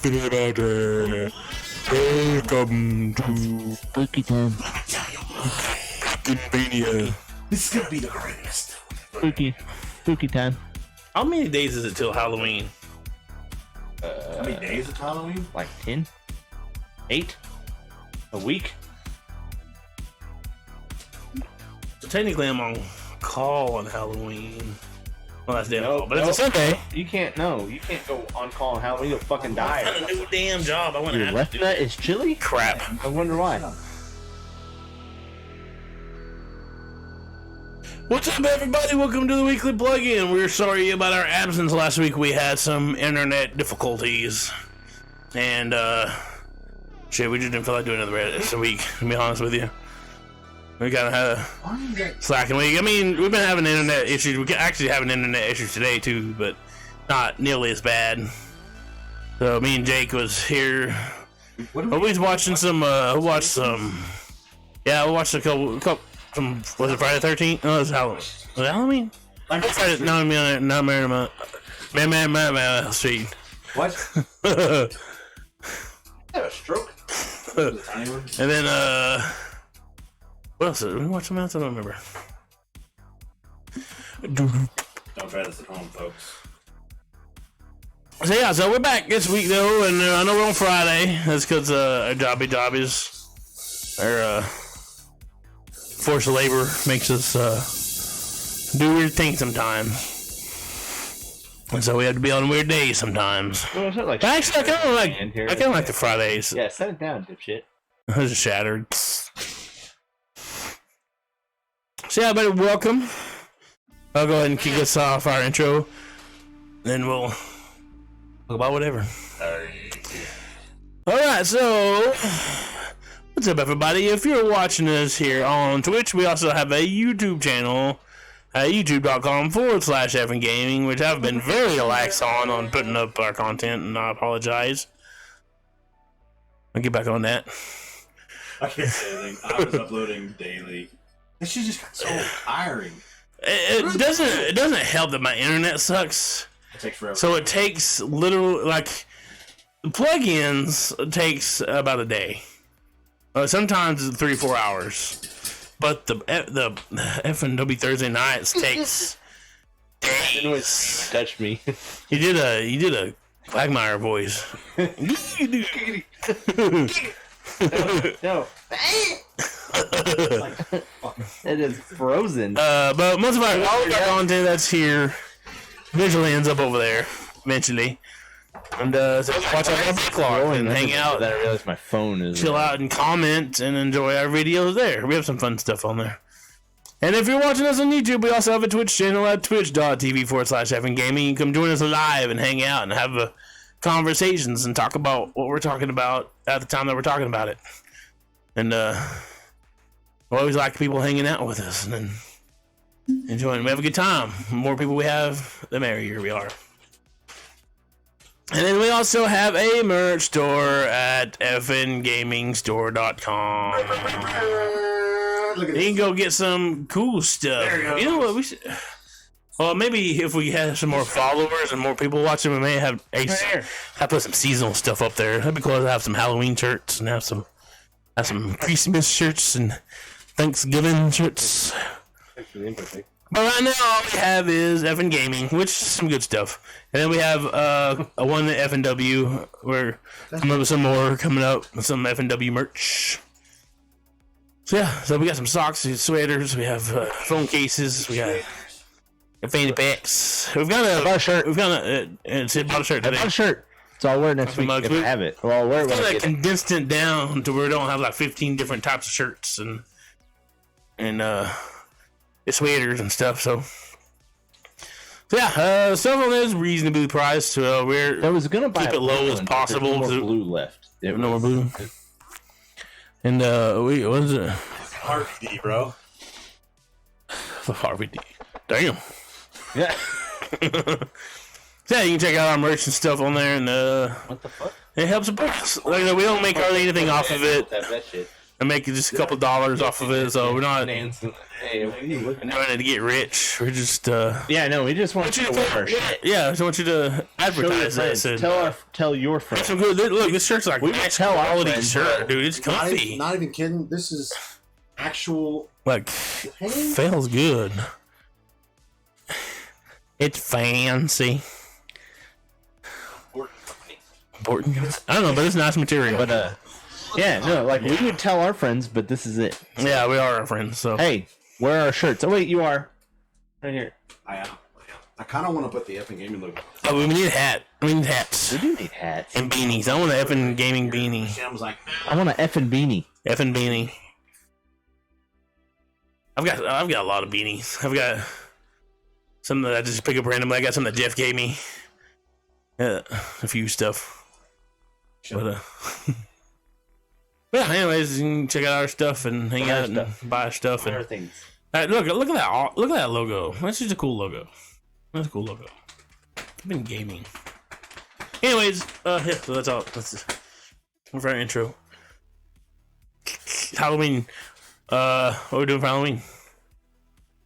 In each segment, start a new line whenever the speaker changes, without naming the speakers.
Welcome to
Spooky time.
Mania.
This is gonna be the greatest.
Spooky time.
How many days is it till Halloween?
How many days of Halloween?
Like 10? 8? A week?
So technically, I'm on call on Halloween. Well, that's damn
Nope,
call, but it's a
nope.
Sunday.
You can't go on call on Halloween. You'll fucking
I
die.
got a new damn job. I want to
Your
have
left
to do
nut is chilly?
crap.
I wonder why.
What's up, everybody? Welcome to the weekly plug-in. We're sorry about our absence last week. We had some internet difficulties, and shit, we just didn't feel like doing another Reddit this week. To be honest with you, we kind of had a slacking week. I mean, we've been having internet issues. We actually having internet issues today too, but not nearly as bad. So me and Jake was here. Always watching some. Watched some. Yeah, we watched a couple. Was it Friday the 13th? No, it was Halloween. Was it Halloween? Friday, no, not Man, Street.
What? Had a stroke?
And then, what else? Did we watch something else? I don't remember.
Don't try this at home, folks.
So yeah, so we're back this week though, and I know we're on Friday. That's because our jobbies, our force of labor makes us do weird things sometimes. And so we have to be on weird days sometimes.
Well, it's not like
Actually, I kind of like the Fridays.
Yeah, set it down, dipshit.
It was shattered. So yeah, everybody, welcome. I'll go ahead and kick us off our intro. Then we'll talk about whatever. Alright, so what's up, everybody? If you're watching us here on Twitch, we also have a YouTube channel at youtube.com/eFFn gaming, which I've been very lax on putting up our content, and I apologize. I'll get back on that.
I can't say anything. I was uploading daily. This shit just got so tiring.
It doesn't help that my internet sucks.
It takes forever.
So it takes literally, like, the plugins takes about a day. Sometimes it's 3 or 4 hours. But the FNW Thursday Nights takes days.
Touch me.
You did a Quagmire voice.
No. It is frozen.
But most of all of our content that's here eventually ends up over there. Eventually. And so watch our backlog and hang out.
I realized my phone is.
Chill out and comment and enjoy our videos there. We have some fun stuff on there. And if you're watching us on YouTube, we also have a Twitch channel at twitch.tv/eFFn gaming. You can come join us live and hang out and have conversations and talk about what we're talking about at the time that we're talking about it. And we always like people hanging out with us and then enjoying. We have a good time. The more people we have, the merrier we are. And then we also have a merch store at fngamingstore.com. You can go get some cool stuff. You know what? We should. Well, maybe if we had some more followers and more people watching, we may have put some seasonal stuff up there. That'd be cool to have some Halloween shirts and have some Christmas shirts and Thanksgiving shirts. But right now, all we have is FN Gaming, which is some good stuff. And then we have a one at FNW. We're coming up with some more coming up with some FNW merch. So yeah, so we got some socks, sweaters, we have phone cases, we got fanny packs. We've got a shirt. We've got a shirt today.
A shirt. So I'll wear it next week if I have it. Well, I'll wear it when I get it.
Condensed it down to where we don't have like 15 different types of shirts and sweaters and stuff. So yeah, stuff on this is reasonably priced. So
I was gonna buy
keep it low as possible.
There's no more blue left.
No more blue. And what is it?
RVD, bro.
RVD. Damn.
Yeah.
So yeah, you can check out our merch and stuff on there, and
What the fuck?
it helps support us. Like, we don't make hardly anything off of it.
That shit.
and make just a couple dollars off of it. So we're not doing
Hey, what are you looking at?
it to get rich. We're just
Yeah, no, we just want you to wear our shit.
yeah. I just want you to advertise this. And
Tell your friends.
some good. Look, this shirt's like nice
tell our
quality
friends,
shirt, dude. It's
Not
comfy.
even, not even kidding. This is actual.
Like, feels good. It's fancy. Important. I don't know, but it's nice material.
But yeah, no, like we would tell our friends, but this is it.
Yeah, we are our friends. So
Hey, wear our shirts. Oh wait, you are right here.
I am. I kind of want to put the effing gaming logo.
oh, we need a hat. We need hats
We do need hats.
and beanies. I want an effing gaming beanie.
Sam was like,
I want an effing beanie.
Effing beanie. I've got a lot of beanies. I've got some that I just pick up randomly. I got some that Jeff gave me. A few stuff. But yeah. Anyways, you can check out our stuff and hang out and buy stuff. And
things.
look at that! Look at that logo. That's just a cool logo. That's a cool logo. I've been gaming. Anyways, yeah. So that's all. That's for our intro. Halloween. What are we doing for Halloween?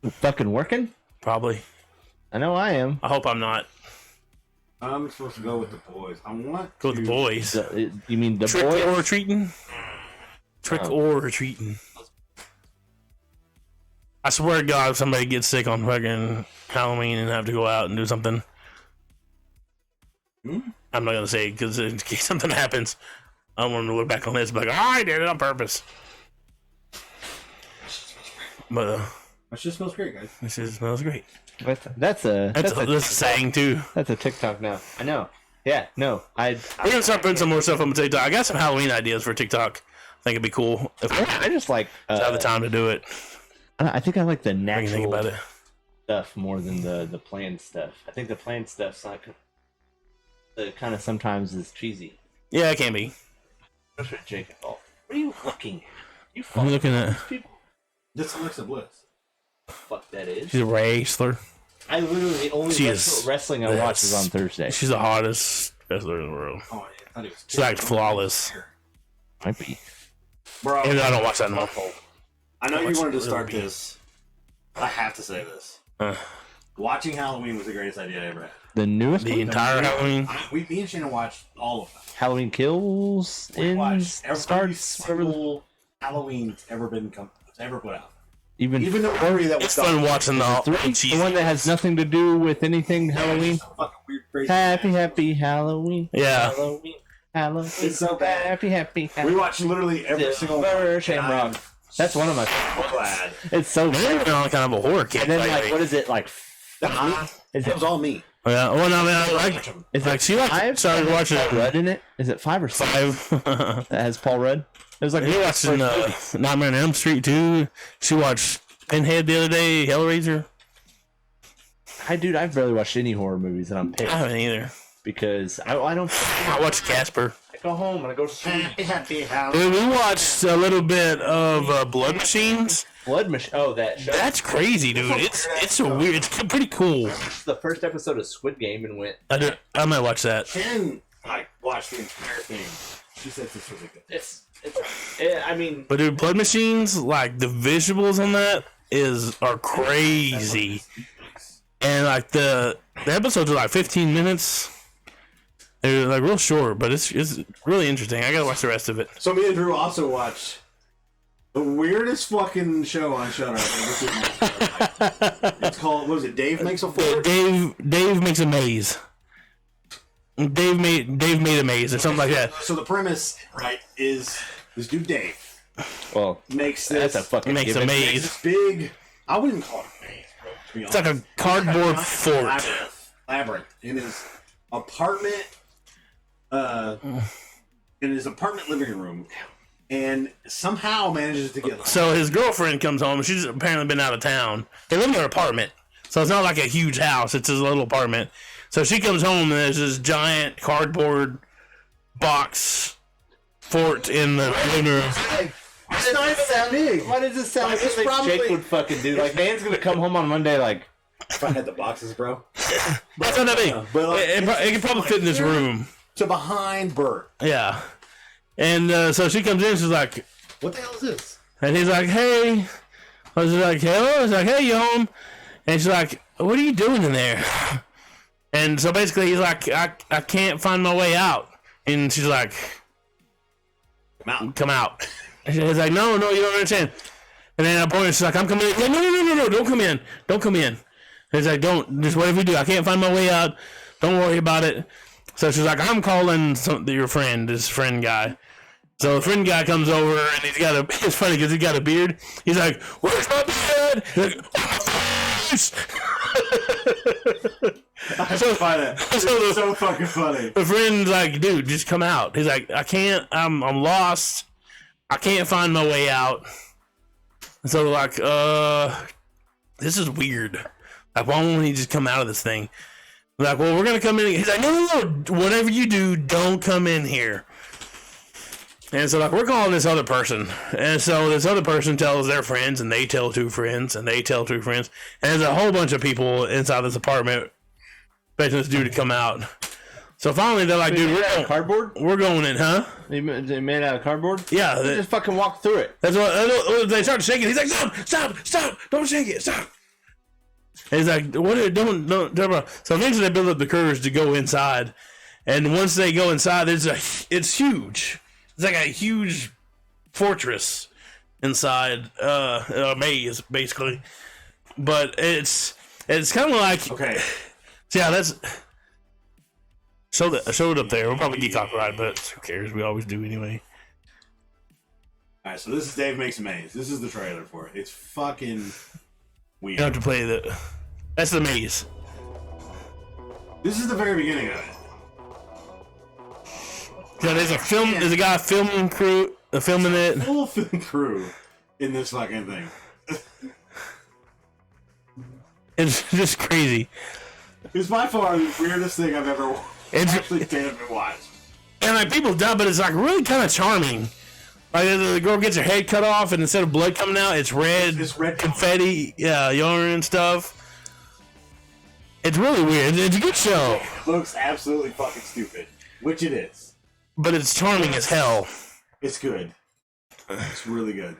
Fucking working?
Probably.
I know I am.
I hope I'm not.
I'm supposed to go with the boys. I want
Go with the boys.
You mean the
Trick
boy?
or treating? Trick
Oh.
or treating. I swear to God, if somebody gets sick on fucking Halloween and have to go out and do something, I'm not gonna say because in case something happens, I don't want them to look back on this and be like, "Oh, I did it on purpose." But
That shit smells great, guys.
this just smells great.
That's
That's a saying too.
That's a TikTok now. I know. Yeah, no.
We're gonna start putting some more stuff on TikTok. I got some Halloween ideas for TikTok. I think it'd be cool if we
I just like
have the time to do it.
I think I like the
What do you
natural
think about it?
stuff more than the planned stuff. I think the planned stuff's like kind of sometimes is cheesy.
Yeah, it can be.
That's what Jacob thought. What are you looking at? You
I'm
fucking
looking at.
people.
This is Alexa Bliss.
Fuck that is.
She's a wrestler.
I literally the only
She is
wrestling I watch is on Thursday.
She's the hottest wrestler in the world.
Oh, I thought he was.
She's like flawless.
Might be.
Bro,
And I don't watch that anymore.
I know you
What's
wanted to
really
start
be?
this. I have to say this.
Uh,
Watching Halloween was the greatest idea I ever had.
The newest
the
one?
entire Halloween.
Me and Shannon watched all of them.
Halloween Kills
We
in
watched every
starts whatever the-
single Halloween's ever put out.
even
Even the movie that was
It's fun watching the
the one that has nothing to do with anything Halloween.
fucking weird, crazy.
Happy Halloween.
Yeah.
Halloween.
It's so bad.
Happy.
We watched literally every single
Silver Shamrock.
I'm
That's one of my.
glad.
It's so
They're
good.
on kind of a horror kid.
And then like,
lately.
what is it like? Is
That was all me.
Yeah. Well, no, man, I like.
Is
Like, she like started watching
Paul Rudd in it? Is it 5 or 6
5.
that has Paul Rudd? It was like
You watching Nightmare on Elm Street too? She watched Pinhead the other day. Hellraiser.
I've barely watched any horror movies, and I'm
I
pissed
haven't either.
because I don't.
I watched Casper.
I go home and I go to sleep.
Happy Halloween.
Dude, we watched a little bit of Blood Machines.
Blood Machine. Oh, that show.
That's crazy, dude. It's a weird. It's pretty cool.
The first episode of Squid Game and went.
I might watch that.
Shannon watched the entire thing. She said this was a good.
I mean,
But dude, Blood Machines, like the visuals on that are crazy. And like the episodes are like 15 minutes. They're like real short, but it's really interesting. I gotta watch the rest of it.
So me and Drew also watched the weirdest fucking show on Shudder. It's called, what was it? Dave Makes a Fort.
Dave makes a maze. Dave made a maze or something like that.
So the premise, right, is this dude Dave
well,
makes this.
that's a fucking.
Makes a
given.
maze.
This big. I wouldn't call it a maze, bro. To be
It's like
honest.
a cardboard fort.
Labyrinth in his apartment. In his apartment living room, and somehow manages to get.
So his girlfriend comes home. She's apparently been out of town. They live in an apartment, so it's not like a huge house. It's his little apartment. So she comes home and there's this giant cardboard box fort in the living room.
It's not even that big.
Why does this sound like
It's
something
probably-
Jake would fucking do? Like, man's gonna come home on Monday, like.
If I had the boxes, bro.
That's not that big.
But, like,
It can probably fit in this room.
To behind Bert.
Yeah. And so she comes in. She's like,
What the hell is this?
And he's like, hey. I was like, hello? I was like, hey, you home? And she's like, what are you doing in there? And so basically he's like, I can't find my way out. And she's like, come out. And he's like, no, you don't understand. And then at a point she's like, I'm coming in. Like, no, don't come in. Don't come in. And he's like, don't, just whatever you do. I can't find my way out. Don't worry about it. So she's like, I'm calling your friend, this friend guy. So the friend guy comes over and it's funny because he's got a beard. He's like, where's my beard? He's like,
I find that. It's so fucking funny.
The friend's like, dude, just come out. He's like, I can't, I'm lost. I can't find my way out. And so like, this is weird. Like, why won't he just come out of this thing? Like, well, we're gonna come in. He's like, no, whatever you do, don't come in here. And so, like, we're calling this other person. And so this other person tells their friends, and they tell two friends, and they tell two friends. And there's a whole bunch of people inside this apartment expecting this dude to come out. So finally, they're like, dude, we're going in, huh?
They made out of cardboard?
Yeah.
They just fucking walk through it.
That's what they start shaking. He's like, stop, don't shake it, stop. And he's like, what? Don't. So eventually they build up the courage to go inside. And once they go inside, it's huge. It's like a huge fortress inside, a maze, basically. But it's kind of like,
okay.
Yeah, that's show it up there. We'll probably get copyrighted, but who cares? We always do anyway.
All right, so this is Dave Makes a Maze. This is the trailer for it. It's fucking weird.
You have to play that's the maze.
This is the very beginning of it.
Yeah, there's a guy filming it.
Full film crew in this fucking thing.
It's just crazy.
It's by far the weirdest thing I've ever actually watched.
And like people die, but it's like really kind of charming. Like the girl gets her head cut off, and instead of blood coming out, it's red.
It's red
confetti, yeah, yarn and stuff. It's really weird. It's a good show.
It looks absolutely fucking stupid, which it is.
But it's charming as hell.
It's good. It's really good.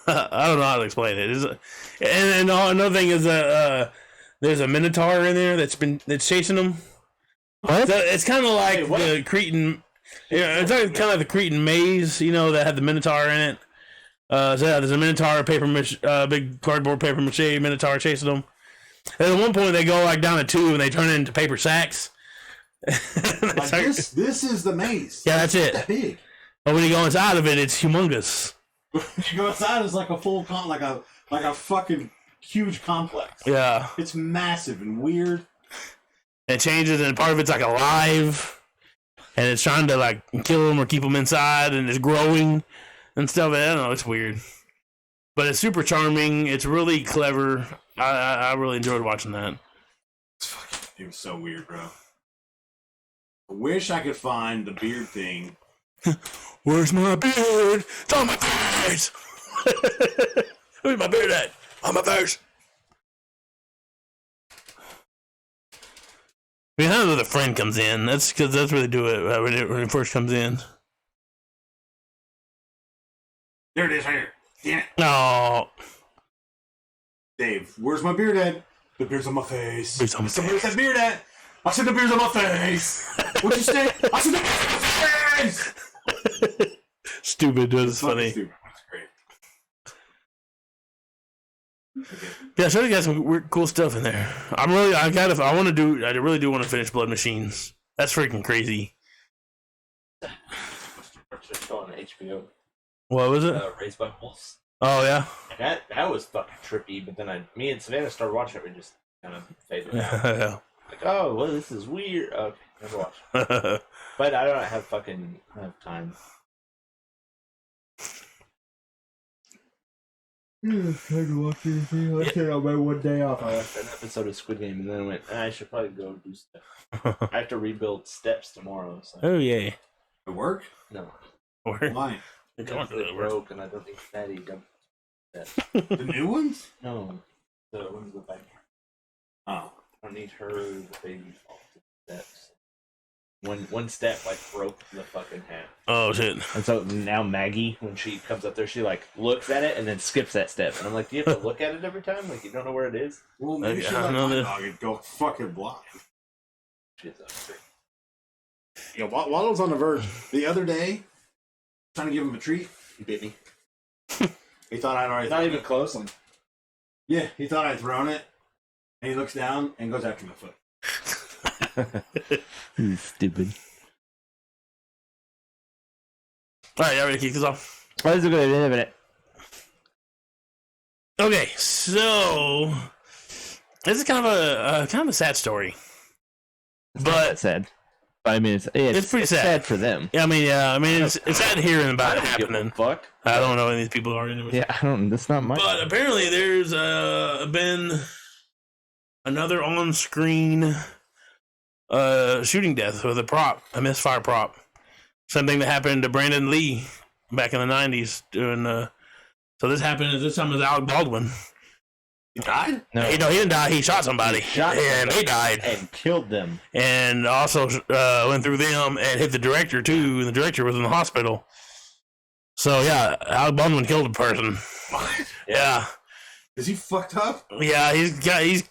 I don't know how to explain it. And another thing is that there's a minotaur in there that's chasing them. What? So it's kind of like the Cretan. Yeah, it's like kind of like the Cretan maze, that had the minotaur in it. So yeah, there's a minotaur, big cardboard paper mache minotaur chasing them. And at one point they go like down a tube and they turn it into paper sacks.
Like this is the maze.
Yeah, that's it.
That big.
But when you go inside of it, it's humongous.
You go inside, it's like a full like a fucking huge complex.
Yeah,
it's massive and weird.
It changes, and part of it's like alive, and it's trying to like kill them or keep them inside, and it's growing and stuff. I don't know, it's weird, but it's super charming. It's really clever. I really enjoyed watching that.
It was so weird, bro. I wish I could find the beard thing.
Where's my beard? It's on my face! Where's my beard at? On my face! I mean, how the friend comes in. That's because that's where they do it when it first comes in.
There it is, right here. Damn it.
No.
Dave, where's my beard at? The beard's on my face.
Beard's on my
Where's that beard at? I said the beard's on my face. What'd you say? I said the beard's on my face.
Stupid, but it's funny.
Stupid. That's great. Okay.
Yeah, so you got some weird, cool stuff in there. I really do want to finish Blood Machines. That's freaking crazy.
On HBO.
What was it?
Raised by Wolves.
Oh yeah.
That was fucking trippy. But then me and Savannah started watching it. We just kind of faded out.
Yeah.
Like, oh, well, this is weird. Okay, never watch it. But I don't have time. I can watch anything. I said on my one day off. I watched an episode of Squid Game, and then I went, I should probably go do stuff. I have to rebuild steps tomorrow. So.
Oh yeah.
At work?
No.
Why?
Because they broke, and I don't think Fatty dumped that.
The new ones?
No. The ones with back.
Oh.
I don't need her, the baby, off the steps. One step like broke the fucking hat.
Oh shit!
And so now Maggie, when she comes up there, she like looks at it and then skips that step. And I'm like, do you have to look at it every time? Like you don't know where it is?
Well, maybe she let my dog and go fucking blind.
She's up.
Yeah, Waddle's on the verge. The other day, trying to give him a treat, he bit me. He thought I'd already.
Not even close.
Yeah, he thought I'd thrown it, and he looks down and goes after my foot.
He's stupid.
All right, y'all ready to kick this off?
What is it going to be in a minute?
Okay, so this is kind of a sad story, but
sad. But I mean, it's
pretty sad
for them.
Yeah, I mean, it's sad hearing about it happening.
Fuck.
I don't know any of these people are into it.
Yeah, I don't. That's not my.
But apparently, there's been another on-screen shooting death with a misfire prop. Something that happened to Brandon Lee back in the 90s. So this happened. This time it was Alec Baldwin.
He died?
No, he didn't die. He shot somebody, and they died
and killed them,
and also went through them and hit the director too. And the director was in the hospital. So yeah, Alec Baldwin killed a person.
What?
Yeah.
Is he fucked up?
Yeah, he's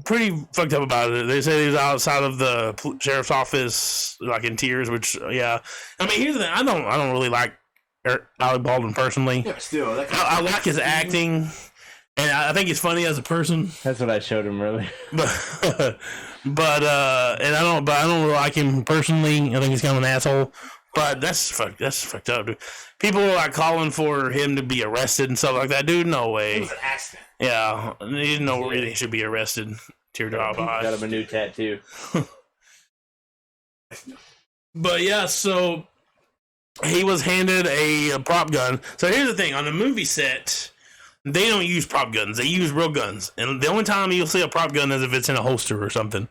pretty fucked up about it. They say he was outside of the sheriff's office, like in tears. Which, yeah, I mean, here's the thing: I don't really like Alec Baldwin personally.
Yeah, but still,
I like his acting, and I think he's funny as a person.
That's what I showed him earlier.
But I don't really like him personally. I think he's kind of an asshole. But that's fucked up, dude. People are like calling for him to be arrested and stuff like that, dude. No way.
It was an accident.
Yeah, there's no reason he should be arrested. Teardrop eyes.
Got him a new tattoo.
But yeah, so he was handed a prop gun. So here's the thing: on the movie set, they don't use prop guns; they use real guns. And the only time you'll see a prop gun is if it's in a holster or something.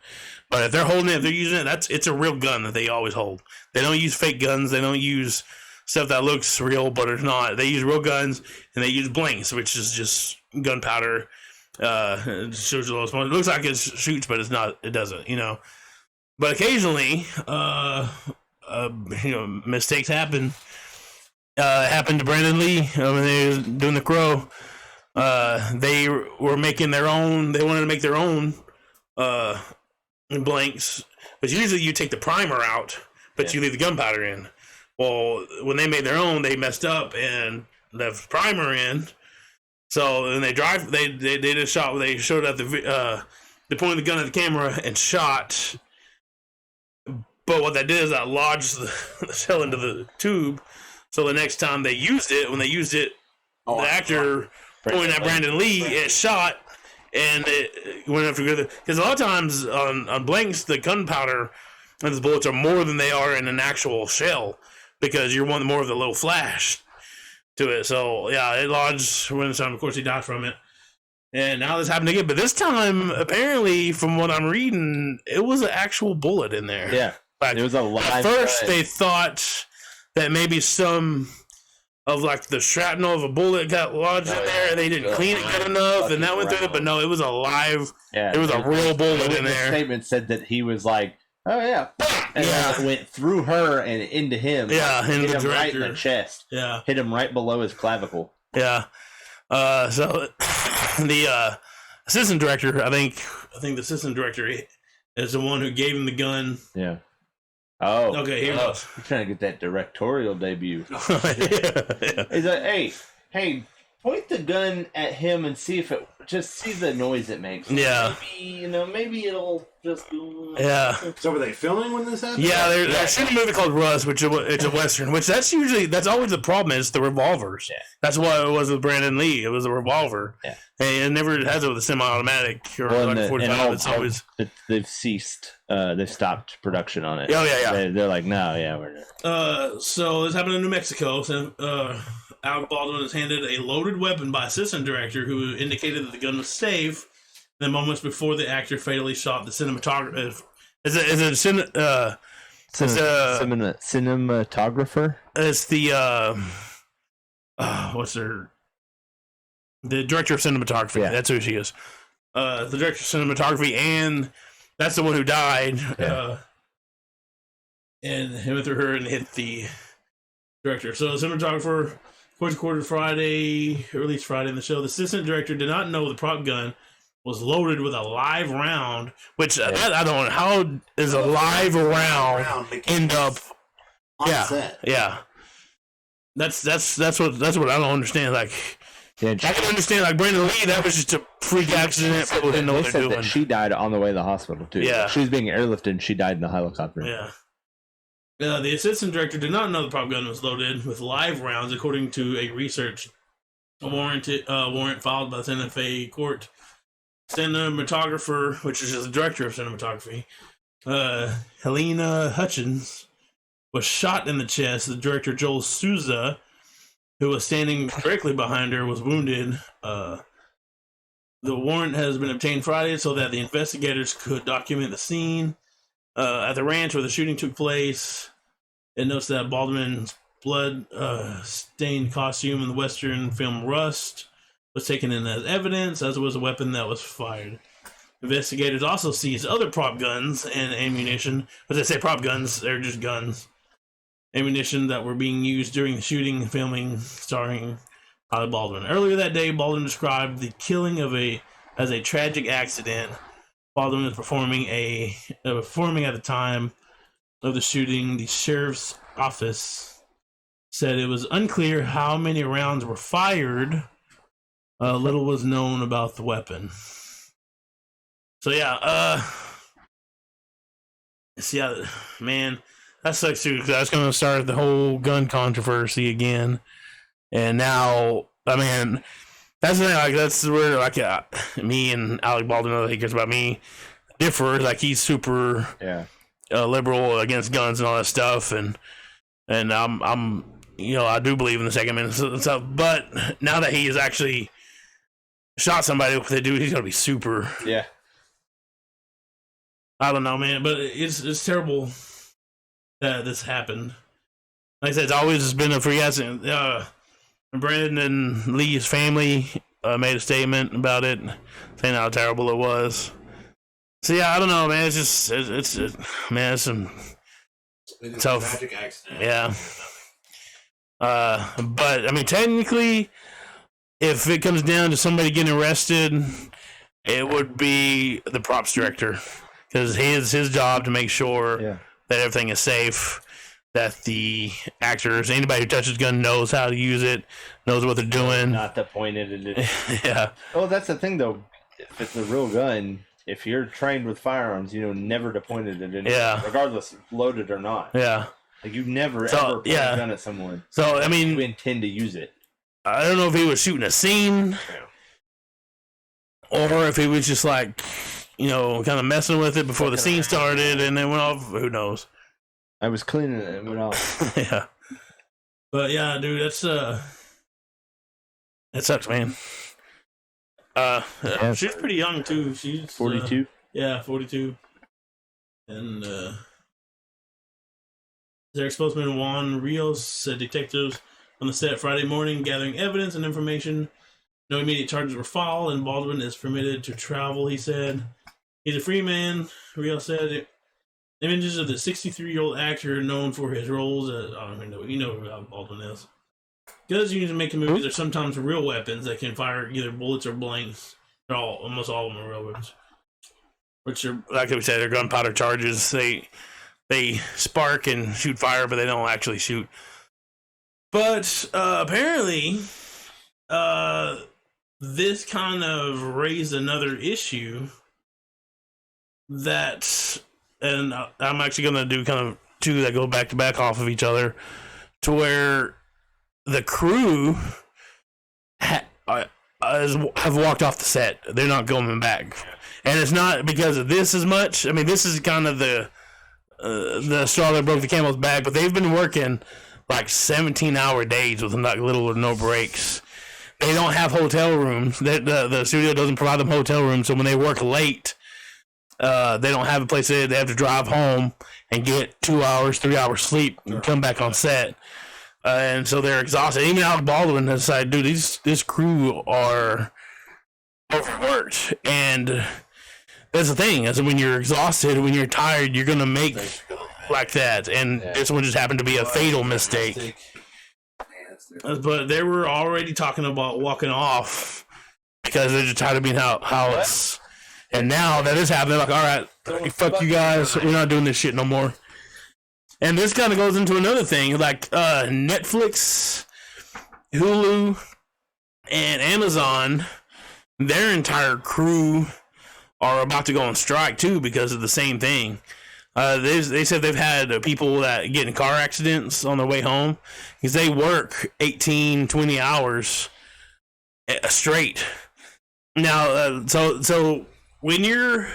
But if they're holding it, if they're using it, it's a real gun that they always hold. They don't use fake guns. They don't use stuff that looks real but it's not. They use real guns, and they use blanks, which is just gunpowder. It shows a little small. It looks like it shoots, but it's not. It doesn't. But occasionally, mistakes happen. Happened to Brandon Lee when they was doing The Crow. They were making their own. They wanted to make their own blanks, but usually you take the primer out, but you leave the gunpowder in. Well, when they made their own, they messed up and left primer in. So then they did a shot where they showed up they pointed the gun at the camera and shot. But what that did is that lodged the shell into the tube. So the next time they used it, when they used it, the actor pointed at Brandon Lee, it shot, and it went after good. Because a lot of times on blanks, the gunpowder and the bullets are more than they are in an actual shell, because you're wanting more of the little flash to it. So yeah, it lodged when some. Of course, he died from it. And now this happened again, but this time, apparently, from what I'm reading, it was an actual bullet in there.
Yeah,
like,
it was a live.
At first, they thought that maybe some of like the shrapnel of a bullet got lodged in there, and they didn't clean it good enough, and that went through it. But no, it was a live. Yeah, it was a real bullet in there.
The statement said that he was like, "Oh yeah," and it went through her and into him.
Yeah,
hit him right in the chest.
Yeah,
hit him right below his clavicle.
Yeah. So the assistant director, I think the assistant director is the one who gave him the gun.
Yeah. Oh.
Okay, here goes.
He's trying to get that directorial debut.
Yeah.
He's like, hey, point the gun at him and see the noise it makes.
Yeah.
Maybe it'll just.
Yeah.
So were they filming when this happened?
Yeah, they're shooting a movie called Rust, which it's a western. Which that's always the problem is the revolvers. Yeah. That's why it was with Brandon Lee. It was a revolver. Yeah. And it never has it with a semi-automatic or like a 45. It's always
they've ceased. They've stopped production on it.
Oh yeah.
They're like, no, yeah, we're not.
So this happened in New Mexico. So Alec Baldwin is handed a loaded weapon by assistant director who indicated that the gun was safe. Then moments before the actor fatally shot the cinematographer. Is it
cinematographer?
It's the what's her? The director of cinematography. Yeah. That's who she is. The director of cinematography, and that's the one who died. Yeah. and he went through her and hit the director. So the cinematographer was recorded Friday, released Friday in the show. The assistant director did not know the prop gun was loaded with a live round, which I don't know. How is a live round end up
on set?
Yeah. That's what I don't understand. Like, I can understand like Brandon Lee, that was just a freak accident. People didn't know what they're doing.
That she died on the way to the hospital too.
Yeah.
She was being airlifted and she died in the helicopter.
Yeah. The assistant director did not know the prop gun was loaded with live rounds, according to a warrant filed by the Santa Fe court. Cinematographer, which is the director of cinematography, Helena Hutchins, was shot in the chest. The director, Joel Souza, who was standing directly behind her, was wounded. The warrant has been obtained Friday so that the investigators could document the scene at the ranch where the shooting took place. It notes that Baldwin's blood-stained costume in the Western film Rust was taken in as evidence, as was a weapon that was fired. Investigators also seized other prop guns and ammunition. As I say prop guns, they're just guns. Ammunition that were being used during the shooting and filming starring Alec Baldwin. Earlier that day, Baldwin described the killing as a tragic accident. Baldwin was performing at the time of the shooting. The sheriff's office said it was unclear how many rounds were fired. Little was known about the weapon. So yeah, man, that sucks too, because that's going to start the whole gun controversy again. And now, I mean, that's the thing. Like, that's where like me and Alec Baldwin, I think, about me differ. Like, he's super liberal against guns and all that stuff, and I'm I do believe in the Second Amendment and stuff. But now that he has actually shot somebody with a dude, he's gonna be super.
Yeah.
I don't know, man, but it's terrible that this happened. Like I said, it's always been a free accident. Brandon and Lee's family made a statement about it, saying how terrible it was. So yeah, I don't know, man. It's just it's some tough
tragic accident.
Yeah. But I mean, technically, if it comes down to somebody getting arrested, it would be the props director, because his job to make sure that everything is safe, that the actors, anybody who touches gun knows how to use it, knows what they're doing.
Not to point it at it.
Yeah.
Well, that's the thing, though. If it's a real gun, if you're trained with firearms, you know never to point it at anyone, regardless if loaded or not.
Yeah.
Like, you never ever point a gun at someone.
So, I mean,
you intend to use it.
I don't know if he was shooting a scene, or if he was just like, kind of messing with it before the scene started and then went off. Who knows?
I was cleaning it and went off.
Yeah. But yeah, dude, that sucks, man. She's pretty young too. She's
42.
42. And their spokesman Juan Rios said detectives on the set Friday morning gathering evidence and information. No immediate charges were filed, and Baldwin is permitted to travel, he said. He's a free man, Rios said. Images of the 63-year-old actor known for his roles as, I don't even know, you know who Baldwin is. Guns used in making movies are sometimes real weapons that can fire either bullets or blanks. Almost all of them are real weapons. Which are, like we said, they're gunpowder charges. They spark and shoot fire, but they don't actually shoot. But apparently, this kind of raised another issue that, and I'm actually going to do kind of two that go back to back off of each other, to where the crew have walked off the set. They're not going back. And it's not because of this as much. I mean, this is kind of the straw that broke the camel's back, but they've been working like 17-hour days with like little or no breaks. They don't have hotel rooms. The studio doesn't provide them hotel rooms, so when they work late, they don't have a place to live. They have to drive home and get 2 hours, 3 hours sleep and come back on set. And so they're exhausted. Even Alec Baldwin has decided, dude, this crew are overworked. And that's the thing. Is when you're exhausted, when you're tired, you're going to make like that, and this one just happened to be a fatal mistake. But they were already talking about walking off because they're just tired of being how it's. And now that is happening, like, all right, fuck you guys, we're not doing this shit no more. And this kind of goes into another thing, like Netflix, Hulu, and Amazon, their entire crew are about to go on strike too because of the same thing. They said they've had people that get in car accidents on their way home because they work 18, 20 hours straight. Now, so when you're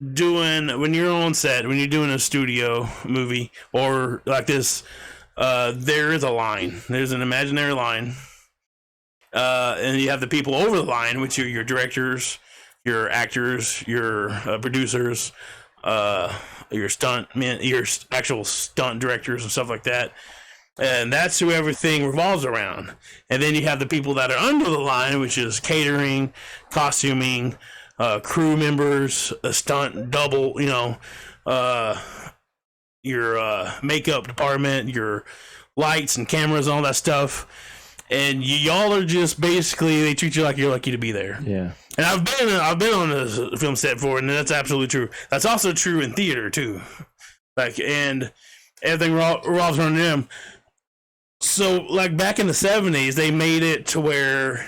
on set, when you're doing a studio movie or like this, there is a line. There's an imaginary line. And you have the people over the line, which are your directors, your actors, your producers, your your actual stunt directors and stuff like that. And that's who everything revolves around. And then you have the people that are under the line, which is catering, costuming, crew members, a stunt double, your makeup department, your lights and cameras, and all that stuff. And y'all are just basically, they treat you like you're lucky to be there.
Yeah.
And I've been on a film set before, and that's absolutely true. That's also true in theater too. Like, and everything revolves around them. So, like back in the 70s, they made it to where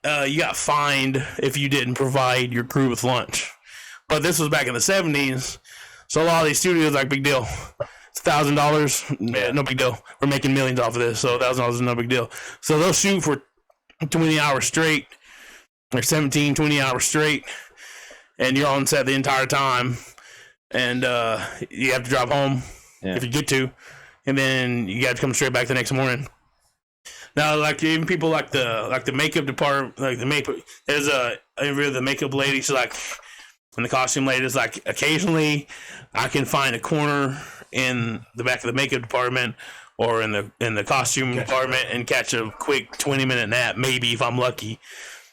you got fined if you didn't provide your crew with lunch. But this was back in the 70s, so a lot of these studios like, big deal. It's $1,000, yeah, no big deal. We're making millions off of this, so $1,000 is no big deal. So they'll shoot for 20 hours straight, or 17, 20 hours straight, and you're on set the entire time, and you have to drive home if you get to, and then you got to come straight back the next morning. Now, like even people like the makeup department, like the makeup, there's the makeup lady. She's like, and the costume lady is like, occasionally I can find a corner in the back of the makeup department or in the costume department and catch a quick 20-minute nap, maybe if I'm lucky.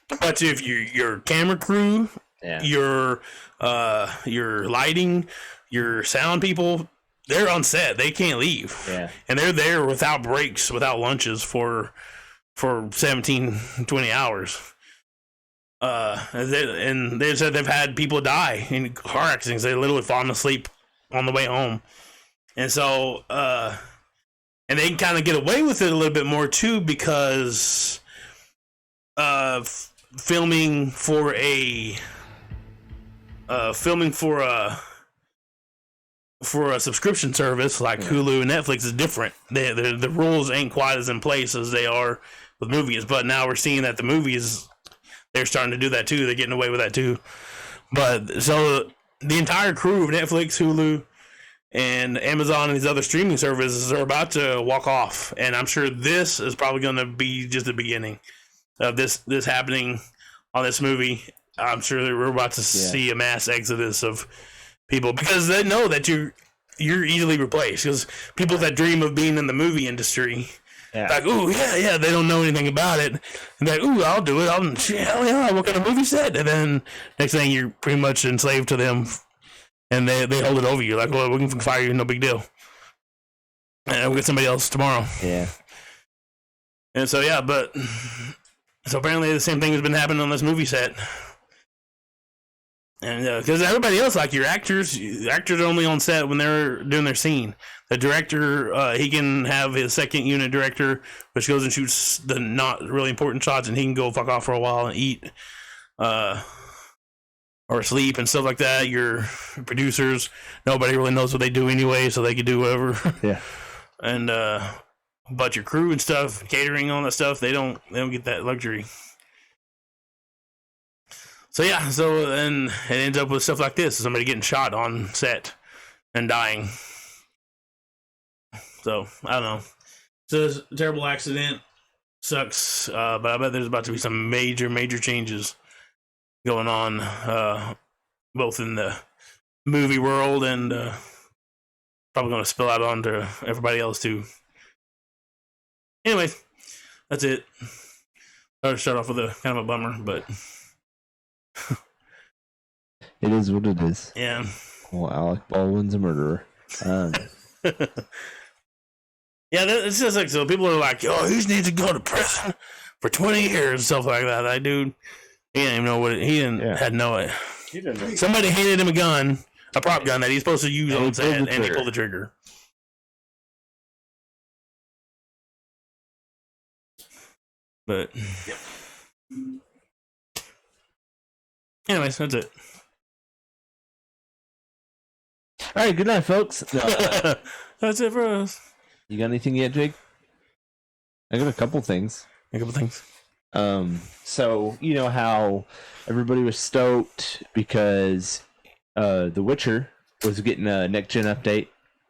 But if your camera crew, your lighting, your sound people, they're on set. They can't leave. Yeah. And they're there without breaks, without lunches for 17, 20 hours. And they said they've had people die in car accidents. They literally fallen asleep on the way home. And so, and they can kind of get away with it a little bit more too, because filming for a subscription service like Hulu and Netflix is different. The rules ain't quite as in place as they are with movies. But now we're seeing that the movies, they're starting to do that too. They're getting away with that too. But so the entire crew of Netflix, Hulu, and Amazon and these other streaming services are about to walk off. And I'm sure this is probably going to be just the beginning of this happening on this movie. I'm sure that we're about to see a mass exodus of people, because they know that you're easily replaced. Because people that dream of being in the movie industry, like, ooh, they don't know anything about it, and like, ooh, I'll do it. Hell yeah, I'll work on a movie set. And then next thing, you're pretty much enslaved to them, and they hold it over you. Like, well, we can fire you, no big deal, and we'll get somebody else tomorrow. Yeah. And so but so apparently the same thing has been happening on this movie set. And because everybody else, like your actors are only on set when they're doing their scene. The director, he can have his second unit director, which goes and shoots the not really important shots, and he can go fuck off for a while and eat, or sleep and stuff like that. Your producers, nobody really knows what they do anyway, so they can do whatever. Yeah. And but your crew and stuff, catering, all that stuff, they don't get that luxury. So then it ends up with stuff like this: somebody getting shot on set and dying. So I don't know. It's a terrible accident. Sucks, but I bet there's about to be some major changes going on, both in the movie world and probably going to spill out onto everybody else too. Anyway, that's it. I'll start off with a kind of a bummer, but.
It is what it is.
Yeah.
Well, Alec Baldwin's a murderer.
Yeah, it's just like so. People are like, "Oh, he needs to go to prison for 20 years and stuff like that." That dude, he didn't even know what he didn't had no it.
He didn't know.
Somebody handed him a gun, a prop gun that he's supposed to use on set, and he pulled the trigger. But anyways, that's it.
All right, good night, folks.
That's it for us.
You got anything yet, Jake? I got a couple things. So you know how everybody was stoked because The Witcher was getting a next gen update,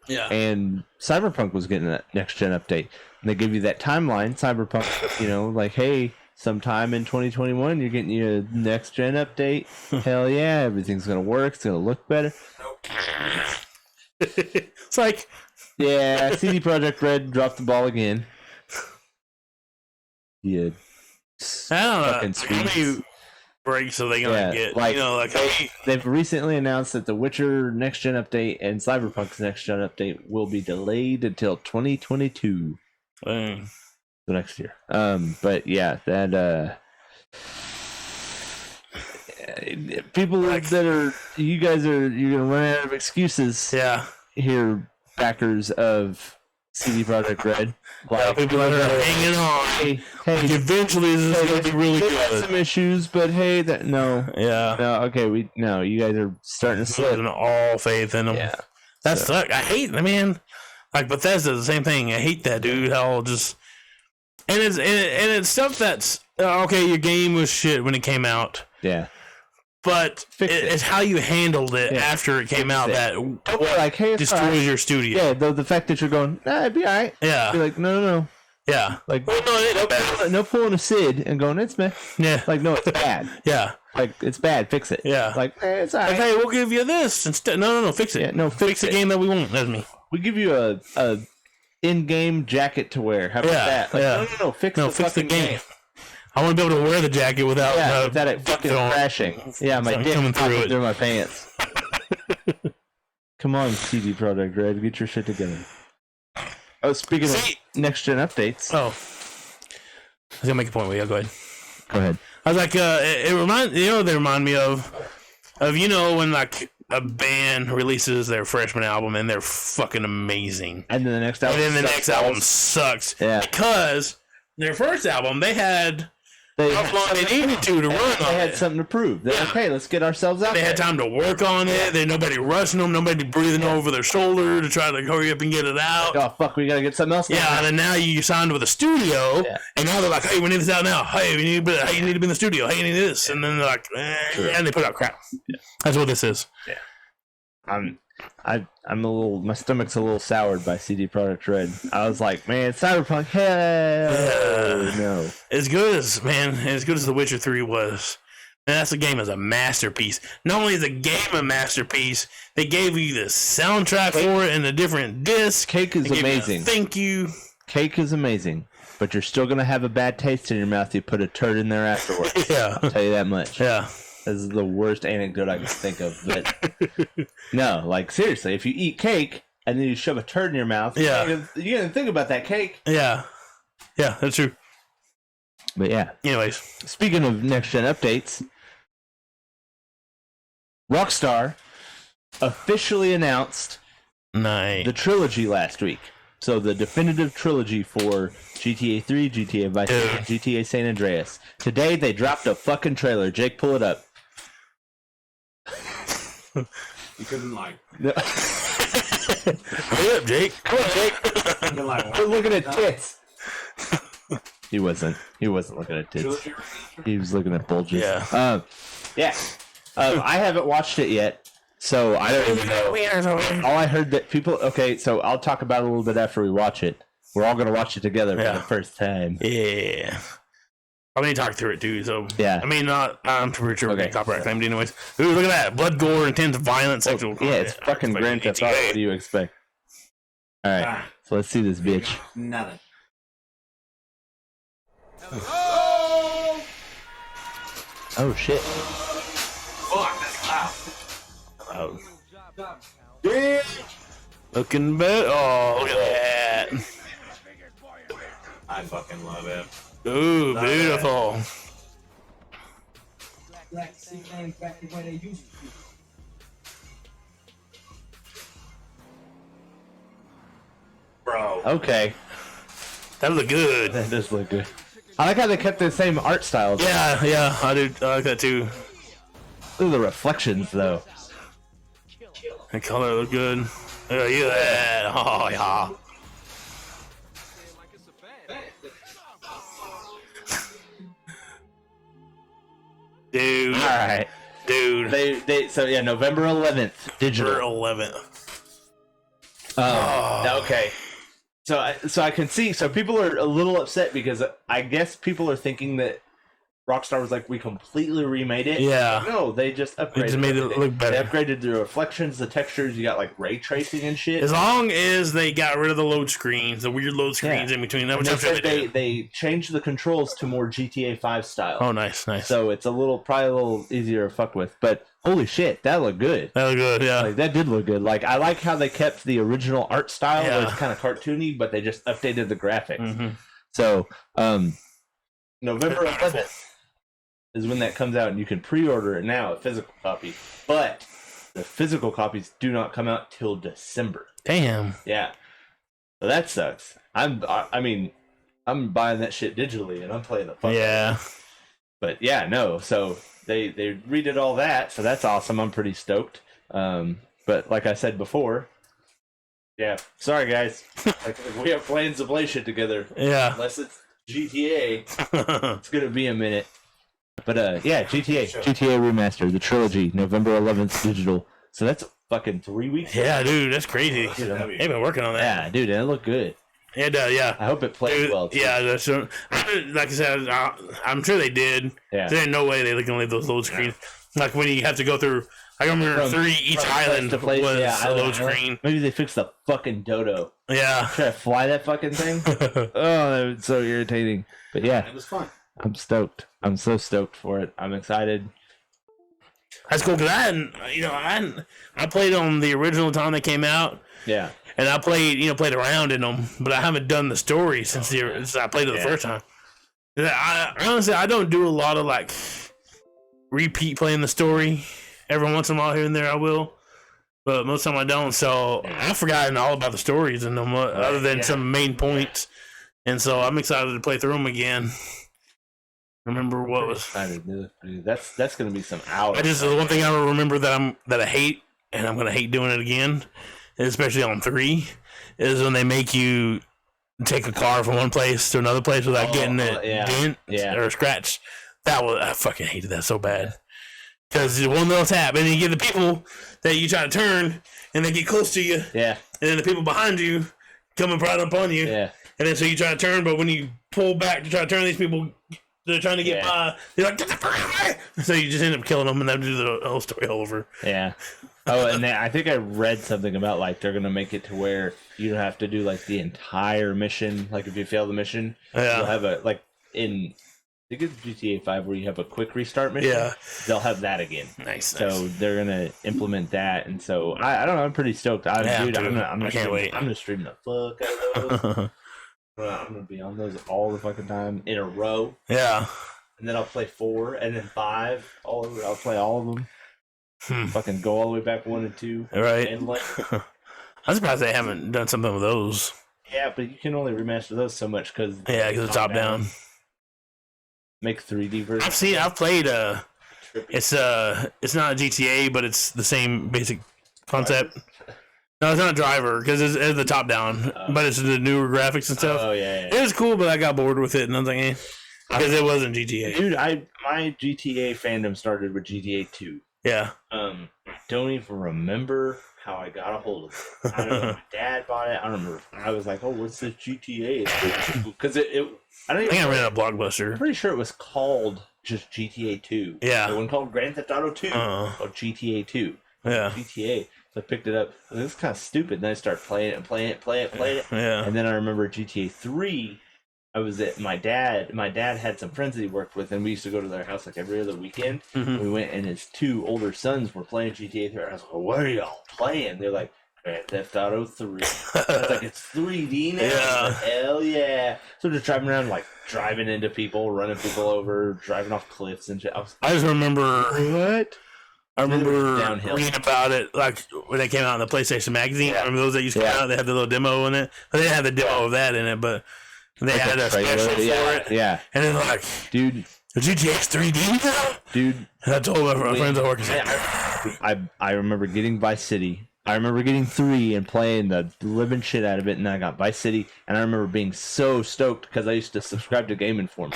and Cyberpunk was getting a next gen update, and they give you that timeline. Cyberpunk, you know, like, hey, sometime in 2021, you're getting your next gen update. Hell yeah, everything's gonna work. It's gonna look better.
It's like,
yeah, CD Projekt Red dropped the ball again. Yeah.
I don't know. How many breaks are they gonna get?
Like,
you know, like
they've recently announced that the Witcher next gen update and Cyberpunk's next gen update will be delayed until 2022, the next year. But yeah, that people that are you're gonna run out of excuses.
Yeah,
here, backers of CD Projekt Red.
Like, people that are hanging on.
Hey,
like eventually this is going to be really good.
Got some issues, but hey, you guys are starting to slip.
All faith in them.
Yeah,
that's suck. I hate. I mean, like Bethesda, the same thing. I hate that, dude. How just and it's stuff that's okay. Your game was shit when it came out.
Yeah.
But it's how you handled it after it came out that
like, hey,
destroys your studio.
Yeah, the fact that you're going, it'd be alright.
Yeah.
You're like, no.
Yeah.
Like, no pulling a Sid and going, it's bad.
Yeah.
Like, no, it's bad.
Yeah.
Like, it's bad, fix it.
Yeah.
Like, it's alright.
Like, hey, we'll give you this instead. No, fix it.
Yeah, no,
fix the game that we want. That's me.
We give you a in-game jacket to wear. How about that? Like, no, fix the game.
I want to be able to wear the jacket without
it fucking crashing. Yeah, my dick
coming through
my pants. Come on, CD Projekt Red, get your shit together. Oh, speaking of next gen updates.
Oh, I was gonna make a point. Go ahead.
Go ahead.
I was like, they remind me of when like a band releases their freshman album and they're fucking amazing,
and then the next
album sucks.
Yeah,
because their first album they had. How long they needed to run on it.
They had something to prove. They're okay, let's get ourselves out
there. They had time to work on it. There's nobody rushing them. Nobody breathing over their shoulder to try to hurry up and get it out.
Oh, fuck, we gotta get something else.
Yeah, and then now you signed with a studio, and now they're like, hey, we need this out now. Hey, you need to be in the studio. Hey, you need this. And then they're like, and they put out crap. Yeah. That's what this is.
Yeah. I'm my stomach's a little soured by CD Projekt Red. I was like, man, Cyberpunk, hell no.
As good as The Witcher 3 was, man, that's a game as a masterpiece. Not only is the game a masterpiece, they gave you the soundtrack for it and a different disc.
Cake is amazing.
Thank you.
Cake is amazing, but you're still gonna have a bad taste in your mouth. You put a turd in there afterwards.
Yeah,
I'll tell you that much.
Yeah.
This is the worst anecdote I can think of, but no, like seriously, if you eat cake and then you shove a turd in your mouth, you're gonna think about that cake.
Yeah, that's true.
But yeah.
Anyways,
speaking of next gen updates, Rockstar officially announced the trilogy last week. So the definitive trilogy for GTA 3, GTA Vice City, and GTA San Andreas. Today they dropped a fucking trailer. Jake, pull it up.
You couldn't like.
No.
Hurry up, Jake. Come on, Jake.
We're looking at tits. He wasn't looking at tits. He was looking at bulges.
Yeah.
I haven't watched it yet, so I don't even know. All I heard that people. Okay, so I'll talk about it a little bit after we watch it. We're all gonna watch it together for the first time.
Yeah. I'm gonna talk through it too. So
yeah.
I mean, I'm pretty sure we're gonna copyright claimed anyways. Ooh, look at that! Blood, gore, intense, violent, sexual.
Yeah, it's fucking Grand Theft Auto. What do you expect? All right, so let's see this bitch.
Nothing.
Oh shit!
Fuck, that's loud.
Oh.
Yeah.
Looking bad. Oh, look at that.
I fucking love it.
Ooh,
Love
beautiful.
Bro.
Okay,
That look good.
that does look good. I like how they kept the same art style.
Yeah, I do. I like that too.
Look at the reflections, though.
The color look good. Look at that. Oh, yeah. Dude.
All right,
Dude.
so yeah, November 11th, digital.
11th.
Okay. So I can see. So people are a little upset because I guess people are thinking that Rockstar was like, we completely remade it.
Yeah.
No, they just upgraded.
They just made it look better.
They upgraded the reflections, the textures. You got like ray tracing and shit.
As long as they got rid of the load screens, the weird load screens in between. That
And
which
they
I'm sure
said
they did.
they changed the controls to more GTA 5 style.
Oh, nice.
So it's probably a little easier to fuck with. But holy shit, that looked good.
That look good, yeah.
Like that did look good. Like I like how they kept the original art style, where it's kind of cartoony, but they just updated the graphics.
Mm-hmm.
So November 11th is when that comes out, and you can pre-order it now, a physical copy. But the physical copies do not come out till December.
Damn.
Yeah, so that sucks. I mean, I'm buying that shit digitally, and I'm playing the fuck.
Yeah.
But yeah, no. So they redid all that, so that's awesome. I'm pretty stoked. But like I said before, yeah, sorry guys, like we have plans to play shit together.
Yeah.
Unless it's GTA, it's gonna be a minute. But yeah, GTA Remastered, the trilogy, November 11th, digital. So that's fucking 3 weeks.
Yeah, dude, that's crazy.
You know?
They've been working on that.
Yeah, dude, and it looked good.
It does, yeah.
I hope it plays
Dude,
well. Too.
yeah, that's like I said, I'm sure they did.
Yeah.
There's no way they're gonna leave those load screens. Like when you have to go through. I remember each island was a load screen.
Maybe they fixed the fucking dodo.
Yeah.
Try to fly that fucking thing. Oh, that was so irritating. But yeah,
It was fun.
I'm stoked. I'm so stoked for it. I'm excited.
That's cool because I played on the original time they came out.
Yeah.
And I played around in them, but I haven't done the story since I played it the first time. Honestly, I don't do a lot of like repeat playing the story. Every once in a while, here and there, I will, but most of the time I don't. So I've forgotten all about the stories and them, other than some main points. And so I'm excited to play through them again. Remember what was?
That's gonna be some hours.
The one thing I remember that I hate, and I'm gonna hate doing it again, especially on 3, is when they make you take a car from one place to another place without getting it dent or scratch. I fucking hated that so bad. Because one little tap, and then you get the people that you try to turn, and they get close to you.
Yeah.
And then the people behind you coming right up on you.
Yeah.
And then so you try to turn, but when you pull back to try to turn, these people, they're trying to get by. They're like, get the fuck out of here! So you just end up killing them, and then do the whole story all over.
Yeah. Oh, and I think I read something about like they're gonna make it to where you don't have to do like the entire mission. Like if you fail the mission, you'll have a I think it's GTA 5 where you have a quick restart mission.
Yeah.
They'll have that again.
Nice.
So they're gonna implement that, and so I don't know. I'm pretty stoked. I'm
can't wait.
I'm gonna stream the fuck out of those. I'm gonna be on those all the fucking time in a row.
Yeah.
And then I'll play 4 and then 5 all over. I'll play all of them. Fucking go all the way back 1 and 2.
Right.
And
I'm surprised they haven't done something with those.
Yeah, but you can only remaster those so much because
it's top down.
Make 3D versions.
I've played it's not a GTA, but it's the same basic concept. No, it's not Driver because it's the top down, but it's the newer graphics and stuff.
Oh yeah.
It was cool, but I got bored with it, and I was like, because it wasn't GTA.
Dude, my GTA fandom started with GTA 2.
Yeah.
I don't even remember how I got a hold of it. I don't know. My dad bought it. I don't remember. I was like, "Oh, what's this GTA?" Because I don't even.
I ran a Blockbuster.
I'm pretty sure it was called just GTA 2.
Yeah.
It wasn't called Grand Theft Auto 2 or GTA 2.
Yeah.
GTA. So I picked it up. It was kind of stupid. Then I started playing it.
Yeah.
And then I remember GTA 3. I was at my dad. My dad had some friends that he worked with, and we used to go to their house like every other weekend.
Mm-hmm.
We went, and his 2 older sons were playing GTA 3. I was like, "What are y'all playing?" They're like,
Grand Theft Auto 3. It's like it's 3D now.
Yeah.
Hell yeah! So just driving around, like driving into people, running people over, driving off cliffs and shit.
I just remember
What?
I remember
Downhill.
reading about it, like when they came out in the PlayStation magazine. Remember those that used to come out? They had the little demo in it. But they didn't have the demo of that in it, but they
Like
had a special for it.
Yeah.
And then like,
Dude.
the GTX 3D now?
Dude.
And I told my friends at work,
I remember getting Vice City. I remember getting 3 and playing the living shit out of it, and then I got Vice City, and I remember being so stoked because I used to subscribe to Game Informer.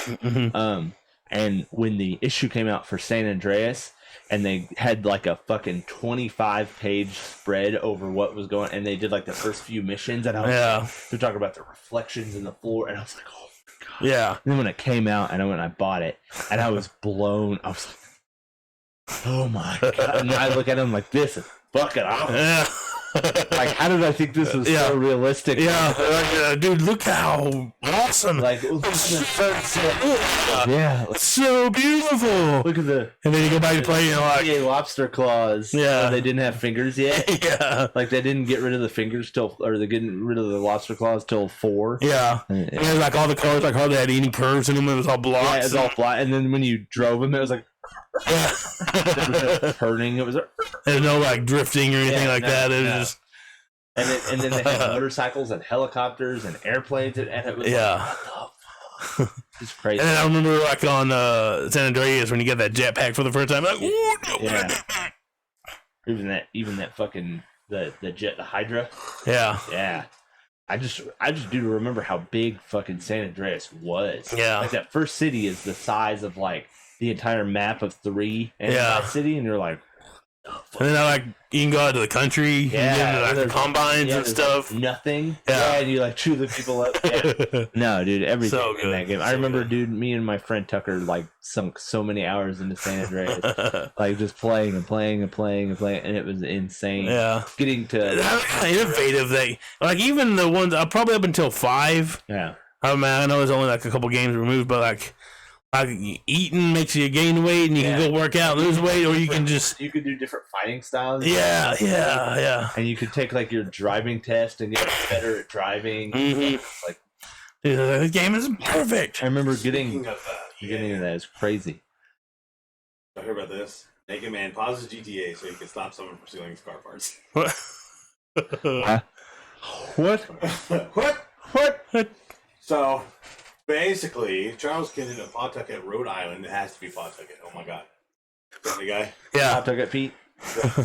And when the issue came out for San Andreas, and they had like a fucking 25-page spread over what was going, and they did like the first few missions, and I was they're talking about the reflections in the floor, and I was like, oh my god.
Yeah.
And then when it came out, and I went and I bought it, and I was blown. I was like, oh my god. And I look at him like, this is fucking awesome.
Yeah.
Like, how did I think this was so realistic?
Yeah. Like, dude, look how awesome.
Like, look at the sunset. Yeah.
It's so beautiful.
Look at the
And then you go back to play, like,
lobster claws.
Yeah.
They didn't have fingers yet.
yeah.
Like, they didn't get rid of the fingers or they're getting rid of the lobster claws till 4.
Yeah. And it was like all the cars, like hardly had any curves in them. It was all blocks.
Yeah, it was all flat. And then when you drove them, it was like, there was no turning. It was
There's no like drifting or anything like that. It was just
and then they had motorcycles and helicopters and airplanes and it was like, what the fuck? It's crazy.
And then I remember like on San Andreas when you get that jetpack for the first time, like,
yeah. Even that fucking the Hydra.
Yeah.
Yeah. I just do remember how big fucking San Andreas was.
Yeah.
Like that first city is the size of like the entire map of 3 and that city, and you're like, oh,
and then like you can go out to the country,
yeah,
and like the combines and stuff.
Like nothing.
Yeah.
And you like chew the people up. Yeah. No, dude, everything
So good.
in that game. I remember, dude, me and my friend Tucker like sunk so many hours into San Andreas, like just playing and playing and playing and playing, and it was insane.
Yeah.
Getting to
That's kind of innovative. They like even the ones probably up until 5.
yeah.
I mean, I know there's only like a couple games removed, but like eating makes you gain weight and you can go work out, lose weight, or you can just
you could do different fighting styles.
Yeah.
And you could take like your driving test and get better at driving. Like,
dude, the game is perfect.
I remember getting
Speaking of
into that. It's crazy.
I heard about this. Naked man pauses GTA so he can stop someone from stealing his car parts.
What?
What? So, basically, Charles Kennedy of Pawtucket, Rhode Island. It has to be Pawtucket. Oh my god. The guy?
Yeah.
Pawtucket Pete.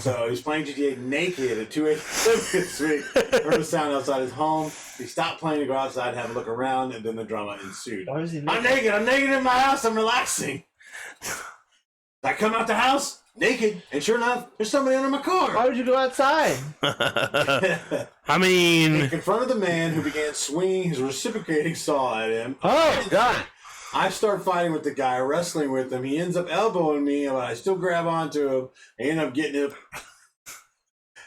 So he's playing GTA naked at 2 a.m. this week. Heard a sound outside his home. He stopped playing to go outside, have a look around, and then the drama ensued.
Why was he
I'm naked in my house. I'm relaxing. I come out the house naked, and sure enough, there's somebody under my car.
Why would you go outside?
I mean,
He confronted the man who began swinging his reciprocating saw at him.
Oh God!
I start fighting with the guy, wrestling with him. He ends up elbowing me, but I still grab onto him. I end up getting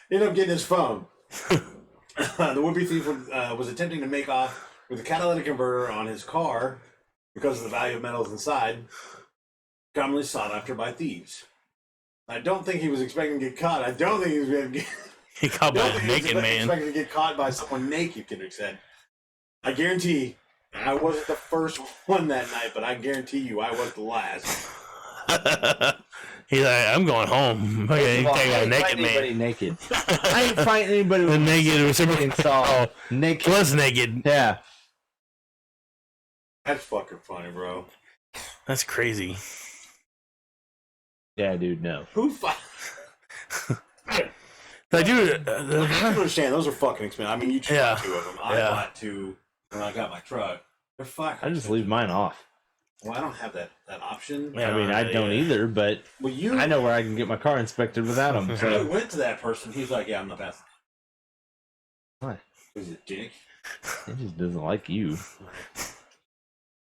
his phone. The would-be thief was attempting to make off with a catalytic converter on his car because of the value of metals inside, commonly sought after by thieves. I don't think he was expecting to get caught. I don't think he was going to get...
he caught by a naked man.
Expecting to get caught by someone naked, Kendrick said. I guarantee I wasn't the first one that night, but I guarantee you I was the last.
He's like, I'm going home. Okay, take a naked man.
Naked. I ain't fighting anybody with
Naked reciprocating saw.
Naked.
Plus naked.
Yeah.
That's fucking funny, bro.
That's crazy.
Yeah, dude. No.
Who fight?
Like, dude,
I don't understand. Those are fucking expensive. I mean, you
Yeah.
bought 2 of them. I bought 2 when I got my truck. They're fucking
I just leave mine off.
Well, I don't have that option.
Yeah.
I mean, I don't either, but
Well, you.
I know where I can get my car inspected without them.
I
So
went to that person. He's like, "Yeah, I'm not passing."
Why?
Is it dick?
he just doesn't like you.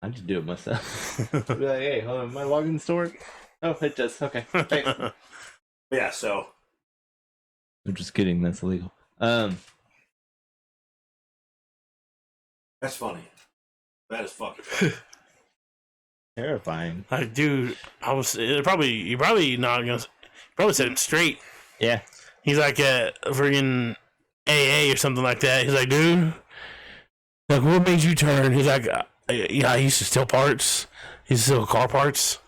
I just do it myself. Be like, hey, hold on, am I logging the store? Oh, it does. Okay, thanks.
Yeah. So
I'm just kidding. That's illegal.
that's funny. That is fucking funny.
Terrifying.
like, dude, you're probably not gonna. Probably set him straight.
Yeah.
He's like a friggin' AA or something like that. He's like, dude, like, what made you turn? He's like, yeah, I used to steal parts. He used to steal car parts.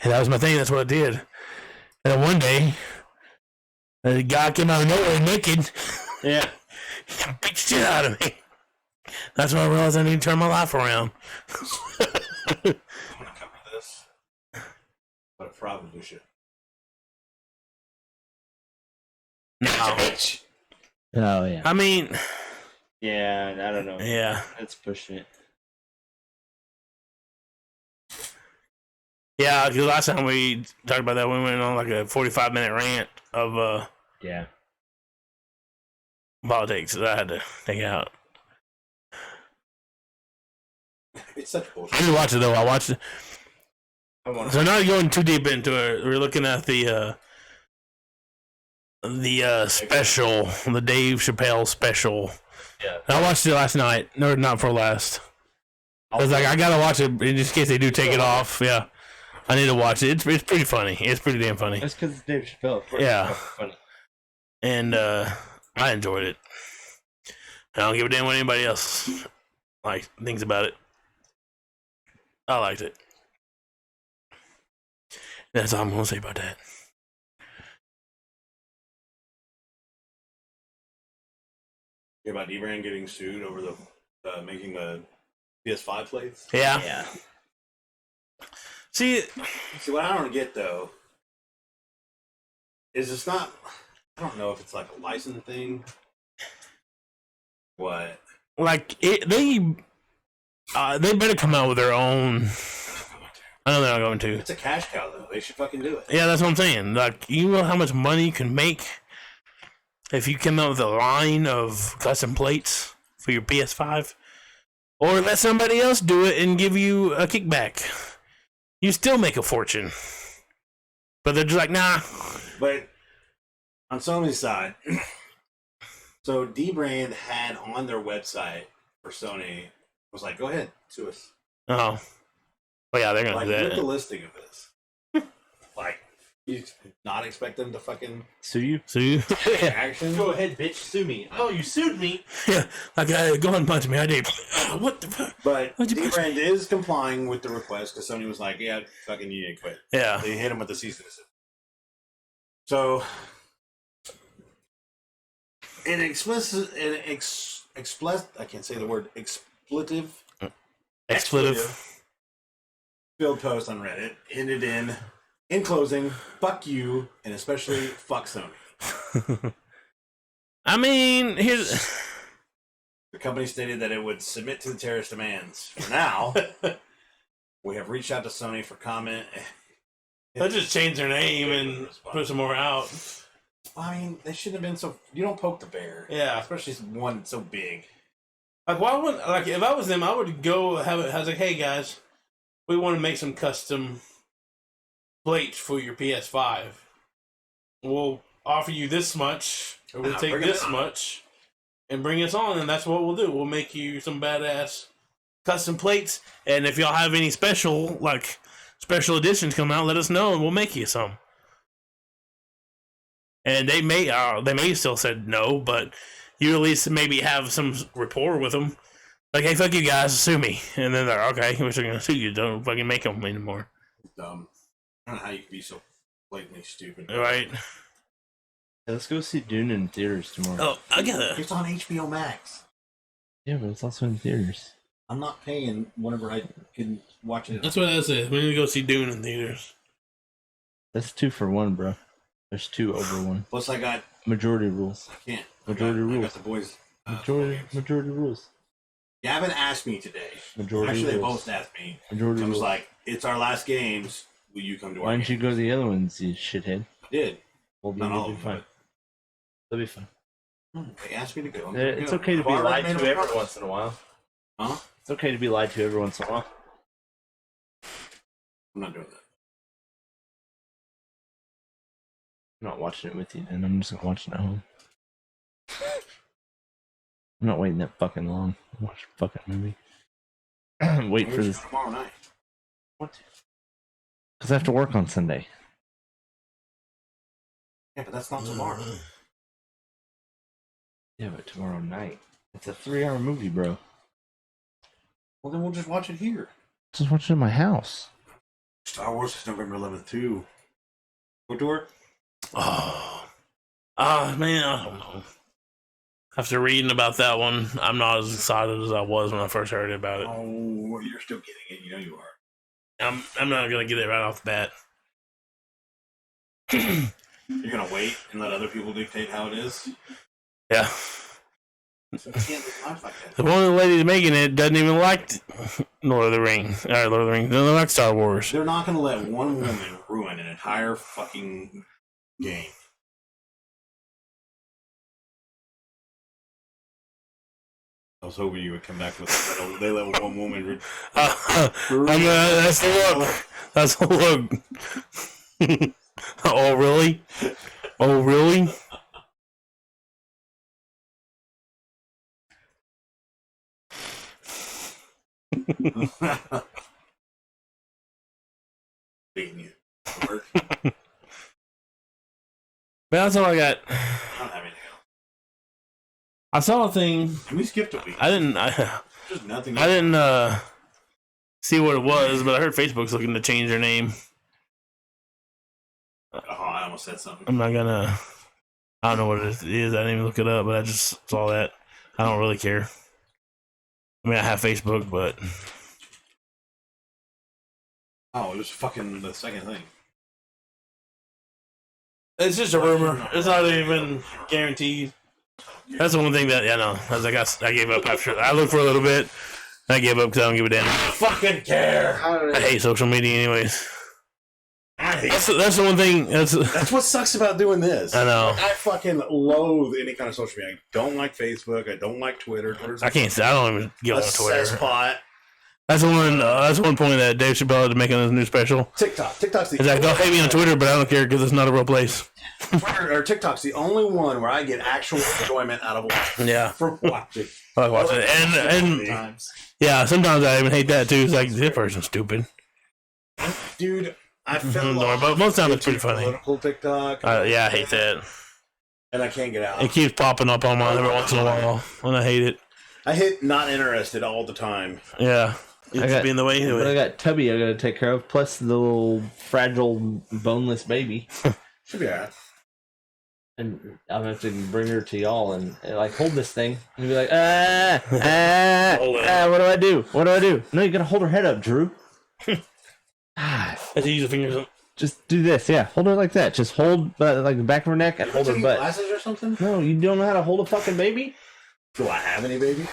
And that was my thing. That's what I did. And then one day, the guy came out of nowhere naked.
Yeah.
Beat the shit out of me. That's when I realized I need to turn my life around.
I'm gonna cover this, but I probably should.
No.
Oh yeah.
I mean,
Yeah, I don't know.
yeah.
That's pushing it.
Yeah, because last time we talked about that, we went on like a 45-minute rant of
Yeah.
politics that I had to take out.
It's such
I
bullshit.
didn't watch it though. I watched it.
I want
So not going too deep into it. We're looking at the special, the Dave Chappelle special.
Yeah.
I watched it last night. No, not for last. I was like, I gotta watch it in just case they do take it off. Yeah, I need to watch it. It's pretty funny. It's pretty damn funny.
That's because it's Dave Chappelle.
Yeah.
It's funny.
And I enjoyed it. I don't give a damn what anybody else like thinks about it. I liked it. That's all I'm gonna say about that.
Hear about D-Brand getting sued over the making the PS5 plates?
Yeah.
Yeah.
See,
See, what I don't get though is it's not. I don't know if it's like a license thing. What?
like they better come out with their own. I know they're not going to.
It's a cash cow though. They should fucking do it.
Yeah, that's what I'm saying. Like, you know how much money you can make if you come out with a line of custom plates for your PS5, or let somebody else do it and give you a kickback. You still make a fortune. But they're just like, nah.
But on Sony's side, so D-Brand had on their website for Sony was like, go ahead, sue us.
Oh. Oh yeah, they're gonna
Like,
do
look the
that.
listing of this. Like, you not expect them to fucking
So you?
See?
action?
Go ahead, bitch. Sue me. Oh, you sued me.
Yeah. Like, go and punch me. I did. What the fuck?
But
What'd you
D-Brand is complying with the request because Sony was like, yeah, fucking you need to quit.
Yeah.
They hit him with the cease and desist. So, an explicit, I can't say the word expletive field post on Reddit ended in closing, fuck you, and especially fuck Sony.
I mean, here's.
The company stated that it would submit to the terrorist demands. For now, we have reached out to Sony for comment.
They'll just change their name and put some more out.
I mean, they shouldn't have been so. You don't poke the bear.
Yeah.
Especially one so big.
Like, why wouldn't, like, if I was them, I would go have it. I was like, hey guys, we want to make some custom plates for your PS5. We'll offer you this much, or we'll take
Bring it
this
on.
much, and bring us on, and that's what we'll do. We'll make you some badass custom plates, and if y'all have any special editions come out, let us know, and we'll make you some. And they may still said no, but you at least maybe have some rapport with them. Like, hey, fuck you guys, sue me. And then they're, okay, we're still gonna sue you. Don't fucking make them anymore.
Dumb. I don't know how you can be so blatantly stupid.
Right?
Yeah, let's go see Dune in theaters tomorrow.
Oh, I gotta.
It's on HBO Max.
Yeah, but it's also in theaters.
I'm not paying whenever I can watch it.
That's what I said. We need to go see Dune in theaters.
That's 2 for 1, bro. There's 2 over 1.
Plus, I got.
Majority rules.
I can't.
Majority
I
rules.
got the boys.
Majority rules.
You haven't asked me today.
Majority
Actually, they
rules.
both asked me.
Majority
I was
rules.
like, it's our last games. Will you come to our
Why didn't you
games?
go to the other ones, you shithead?
I did.
Well,
Not
you'll
all
be
of them.
fine. They'll be fine.
They asked me to go.
It's okay to be
I've already
lied
made
to
my
every
promise.
once in a while.
Huh?
It's okay to be lied to every once in a while.
I'm not doing that.
I'm not watching it with you, and I'm just gonna watch it at home. I'm not waiting that fucking long. Watch a fucking movie. Wait for
Maybe
this.
tomorrow night.
Because I have to work on Sunday.
Yeah, but that's not tomorrow.
Yeah, but tomorrow night. It's a 3-hour movie, bro.
Well, then we'll just watch it here.
Just watch it in my house.
Star Wars is November 11th, too. Go to her?
Man, I don't know. After reading about that one, I'm not as excited as I was when I first heard about it.
Oh, you're still getting it. You know you are.
I'm not gonna get it right off the bat.
You're gonna wait and let other people dictate how it is?
Yeah.
So you can't live life like that.
The one of the ladies making it doesn't even like Lord of the Rings. Lord of the Rings. They don't like Star Wars.
They're not gonna let one woman ruin an entire fucking game. I was hoping you would come back with they let one woman.
That's the look. That's the look. Oh really? Oh really?
Beating you.
But that's all I got.
I don't have anything else.
I saw a thing.
We skipped a week.
I didn't see what it was, but I heard Facebook's looking to change their name.
Oh, I almost said something.
I'm not gonna. I don't know what it is. I didn't even look it up, but I just saw that. I don't really care. I mean, I have Facebook, but
Oh, it was fucking the second thing.
it's just a rumor. It's not even guaranteed. That's the one thing that no. I gave up after I looked for a little bit. I gave up because I don't give a damn.
Fucking care.
I hate social media, anyways.
I hate
That's the one thing.
That's what sucks about doing this.
I know.
I fucking loathe any kind of social media. I don't like Facebook. I don't like Twitter.
I can't say. I don't even get on Twitter.
Cesspot.
That's the one. That's one point that Dave Chappelle had to make on his new special.
TikTok's the.
He's like, don't hate me on Twitter, but I don't care because it's not a real place.
Twitter or TikTok's the only one where I get actual enjoyment out of watching.
Yeah,
For watching.
I like watching it, and yeah, sometimes I even hate that too. It's like this person's stupid.
Dude, I feel
but most times it's pretty funny.
Political TikTok.
Yeah, I hate that.
And I can't get out.
It keeps popping up on mine every once in a while, and I hate it.
I hit not interested all the time.
Yeah. It's being the way
But I got Tubby I gotta take care of, plus the little fragile, boneless baby.
Should be alright.
And I'm gonna have to bring her to y'all and like hold this thing and be like, what do I do? What do I do? No, you gotta hold her head up, Drew.
As you use the fingers.
Just do this, yeah. Hold her like that. Just hold like the back of her neck and hold her butt.
Glasses or something?
No, you don't know how to hold a fucking baby?
Do I have any babies?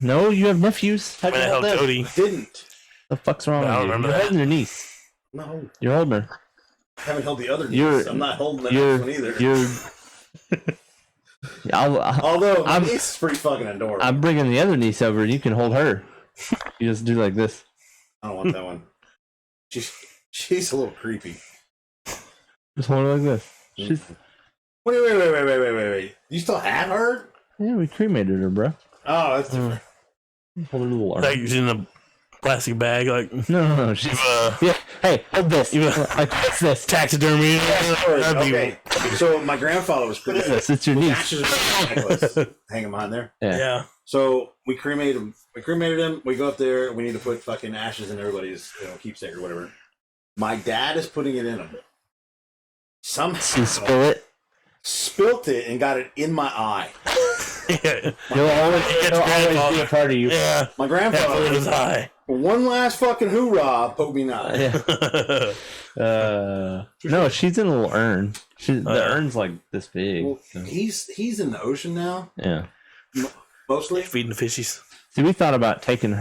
No, you have nephews. How do you hold them?
Cody.
Didn't.
The fuck's wrong
I
with
don't
you?
remember
You're
that.
holding your niece.
No.
You're holding her.
I haven't held the other
You're-
niece. I'm not holding the next one either. Although my niece is pretty fucking adorable.
I'm bringing the other niece over and you can hold her. You just do like this.
I don't want that one. She's a little creepy.
Just hold her like this. She's
Wait. You still have her?
yeah, we cremated her, bro.
Oh, that's different.
Hold her little arm.
Like she's in a plastic bag, like
No. She's yeah. Hey, hold this. Like what's this?
taxidermy.
Okay. So my grandfather was
What is
pretty.
this? It's your niece.
Ashes of a necklace. Hang him on there.
Yeah.
So we cremated him. We go up there. We need to put fucking ashes in everybody's keepsake or whatever. My dad is putting it in him. Somehow
You spill it.
spilt it and got it in my eye.
Yeah.
It'll always be a part of you.
Yeah.
My
That
grandfather
was high.
one last fucking hoorah poked me in the eye.
Yeah. No, she's in a little urn. The urn's like this big.
Well,
so.
he's in the ocean now,
Yeah.
mostly.
Feeding the fishies.
See, we thought about taking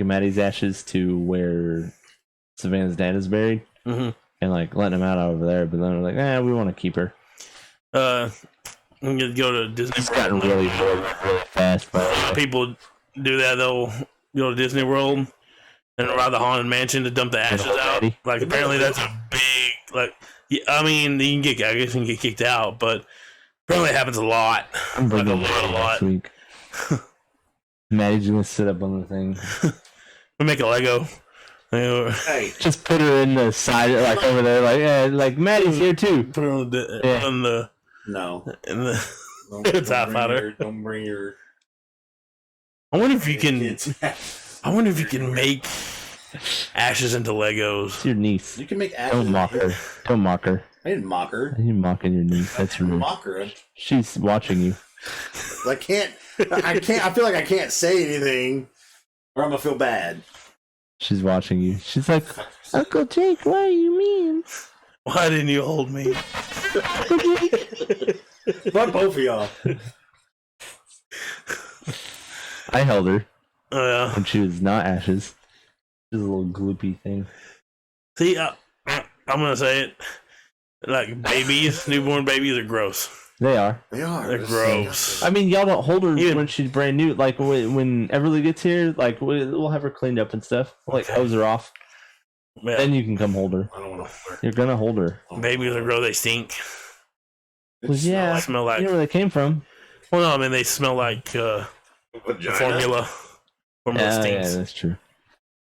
Maddie's ashes to where Savannah's dad is buried,
Mm-hmm.
and like letting him out over there. But then we're like, we want to keep her.
I'm gonna go to Disney.
It's gotten really fast. But
People do that. They'll go to Disney World and ride the haunted mansion to dump the ashes out. Like apparently that's a big like. Yeah, I mean, I guess you can get kicked out, but apparently it happens a lot.
I'm
Like
bringing
a
Maddie
lot.
next week. Maddie's gonna sit up on the thing.
We make a Lego.
Hey,
Just put her in the side, like over there, like Maddie's here too.
Put her on the
no.
in the It's hot powder.
Don't bring your.
I wonder if you can.
kids.
I wonder if you can make ashes into Legos.
It's your niece.
You can make.
Don't mock her. Don't mock her.
I didn't mock her.
You're mocking your niece. That's rude.
Mock her.
She's watching you.
I can't. I feel like I can't say anything, or I'm gonna feel bad.
She's watching you. She's like, Uncle Jake, what are you mean?
Why didn't you hold me?
Fuck both of y'all.
I held her
Oh yeah.
when she was not ashes. She's a little gloopy thing.
See, I'm gonna say it. Like babies, newborn babies are gross.
They are.
They are.
They're gross.
I mean, y'all don't hold her
Even-
when she's brand new. Like when Everly gets here, like we'll have her cleaned up and stuff. We'll, like hose her off.
Yeah.
Then you can come hold her.
I don't want to hold her.
You're gonna hold her.
Babies are gross. They stink.
Well, yeah.
They smell like.
You know where they came from.
Well, no, I mean they smell like
Vagina.
formula. Formula
Yeah,
stinks.
that's true.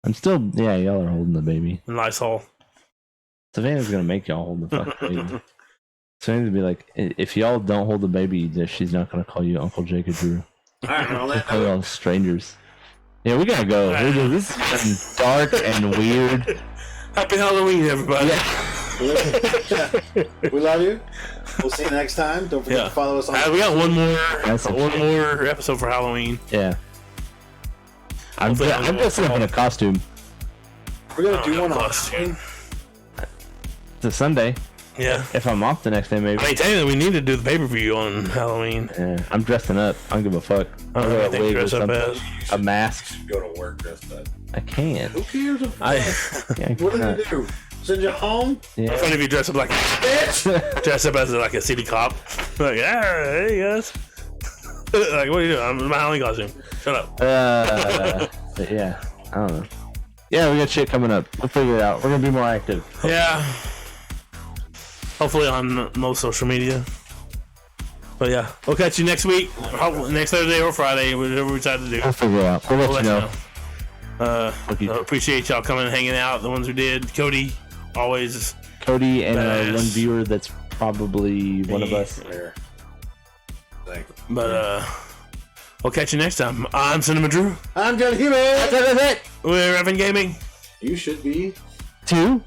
I'm still. Yeah, y'all are holding the baby.
Lysol.
Savannah's gonna make y'all hold the fucking baby. Savannah's gonna be like, if y'all don't hold the baby, then she's not gonna call you Uncle Jake or Drew.
All right, well,
She'll call y'all strangers. Yeah, we gotta go. This is dark and weird.
Happy Halloween, everybody.
we love you. We'll see you next time. Don't forget to follow us on.
We got one
That's
more episode for Halloween.
Yeah. I'm dressing up in a costume.
We're gonna do one on
costume.
It's a Sunday.
Yeah.
If I'm off the next day, maybe.
I mean, technically, we need to do the pay-per-view on Halloween.
Yeah, I'm dressing up. I don't give a fuck.
I don't know
wear
what they dress up as.
A mask.
Go to work dressed up.
I can.
Who cares?
Yeah,
What did you do? Send you home?
Yeah.
It's funny if you dress up like a bitch. Dress up as like a city cop. Like, hey guys. Like, what are you doing? I'm in my Halloween costume. Shut up.
But yeah, I don't know. Yeah, we got shit coming up. We'll figure it out. We're gonna be more active.
Yeah. Hopefully on most social media. But yeah, we'll catch you next week. Next Thursday or Friday, whatever we decide to do.
We'll figure it out. We'll let you know.
I appreciate y'all coming and hanging out. The ones who did. Cody, always.
Cody and
Badass.
one viewer that's probably one of us.
There. Thank you.
But we'll catch you next time. I'm Cinemadrue.
I'm Jellyhewby.
We're eFFn Gaming.
You should be.
2